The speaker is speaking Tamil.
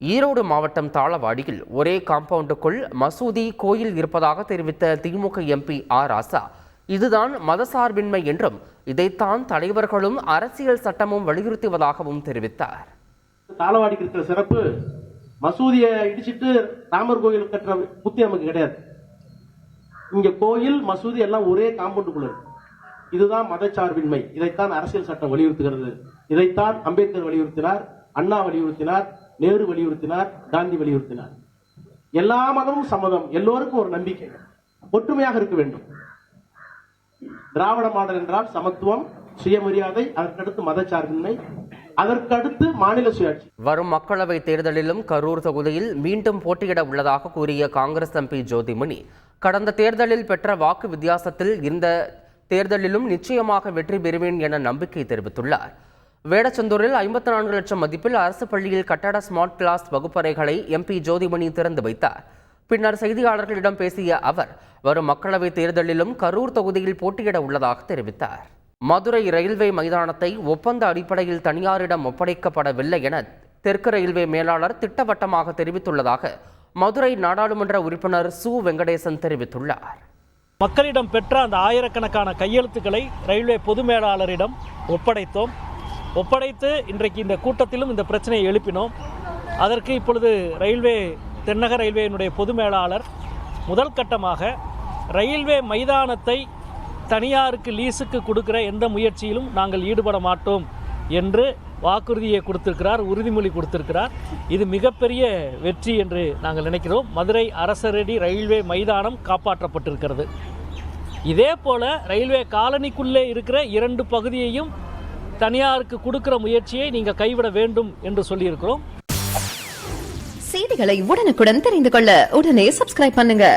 ஈரோடு மாவட்டம் தாளவாடியில் ஒரே காம்பவுண்டுக்குள் மசூதி, கோயில் இருப்பதாக தெரிவித்த திமுக எம்பி ஆர் ராசா, இதுதான் மதசார்பின்மை என்றும் இதைத்தான் தலைவர்களும் அரசியல் சட்டமும் வலியுறுத்துவதாகவும் தெரிவித்தார். தாளவாடிக்கு இருக்கிற சிறப்பு, மசூதியை இடிச்சிட்டு ராமர் கோயில் கட்டுற புத்தி நமக்கு கிடையாது. இங்க கோயில், மசூதி எல்லாம் ஒரே காம்பவுண்டுக்குள்ள இருக்கு. இதுதான் மதச்சார்பின்மை. இதைத்தான் அரசியல் சட்டம் வலியுறுத்துகிறது. இதைத்தான் அம்பேத்கர் வலியுறுத்தினார், அண்ணா வலியுறுத்தினார், நேரு வலியுறுத்தினார், காந்தி வலியுறுத்தினார். எல்லா மதமும் சம்மதம், எல்லோருக்கும் ஒரு நம்பிக்கை, ஒற்றுமையாக இருக்க வேண்டும். திராவிட மாடல் என்றால் சமத்துவம், சுயமரியாதை, அதற்கடுத்து மதச்சார்பின்மை, அதற்கடுத்து மாநில சுயாட்சி. வரும் மக்களவை தேர்தலிலும் கரூர் தொகுதியில் மீண்டும் போட்டியிட உள்ளதாக கூறிய காங்கிரஸ் எம்பி ஜோதிமணி, கடந்த தேர்தலில் பெற்ற வாக்கு வித்தியாசத்தில் இந்த தேர்தலிலும் நிச்சயமாக வெற்றி பெறுவேன் என நம்பிக்கை தெரிவித்துள்ளார். வேடச்சந்தூரில் 54 லட்சம் மதிப்பில் அரசு பள்ளியில் கட்டட ஸ்மார்ட் கிளாஸ் வகுப்பறைகளை எம்பி ஜோதிமணி திறந்து வைத்தார். பின்னர் செய்தியாளர்களிடம் பேசிய அவர், வரும் மக்களவைத் தேர்தலிலும் கரூர் தொகுதியில் போட்டியிட உள்ளதாக தெரிவித்தார். மதுரை ரயில்வே மைதானத்தை ஒப்பந்த அடிப்படையில் தனியாரிடம் ஒப்படைக்கப்படவில்லை என தெற்கு ரயில்வே மேலாளர் திட்டவட்டமாக தெரிவித்துள்ளதாக மதுரை நாடாளுமன்ற உறுப்பினர் சு வெங்கடேசன் தெரிவித்துள்ளார். மக்களிடம் பெற்ற அந்த ஆயிரக்கணக்கான கையெழுத்துக்களை ரயில்வே பொது மேலாளரிடம் ஒப்படைத்து இன்றைக்கு இந்த கூட்டத்திலும் இந்த பிரச்சனையை எழுப்பினோம். அதற்கு இப்பொழுது தென்னக ரயில்வேயினுடைய பொது மேலாளர் முதல் கட்டமாக ரயில்வே மைதானத்தை தனியாருக்கு லீஸுக்கு கொடுக்கிற எந்த முயற்சியிலும் நாங்கள் ஈடுபட மாட்டோம் என்று வாக்குறுதியை கொடுத்திருக்கிறார், உறுதிமொழி கொடுத்திருக்கிறார். இது மிகப்பெரிய வெற்றி என்று நாங்கள் நினைக்கிறோம். மதுரை அரசரடி ரயில்வே மைதானம் காப்பாற்றப்பட்டிருக்கிறது. இதே போல ரயில்வே காலனிக்குள்ளே இருக்கிற 2 பகுதியையும் தனியாருக்கு கொடுக்கிற முயற்சியை நீங்கள் கைவிட வேண்டும் என்று சொல்லியிருக்கிறோம். செய்திகளை உடனுக்குடன் தெரிந்து கொள்ள உடனே சப்ஸ்கிரைப் பண்ணுங்க.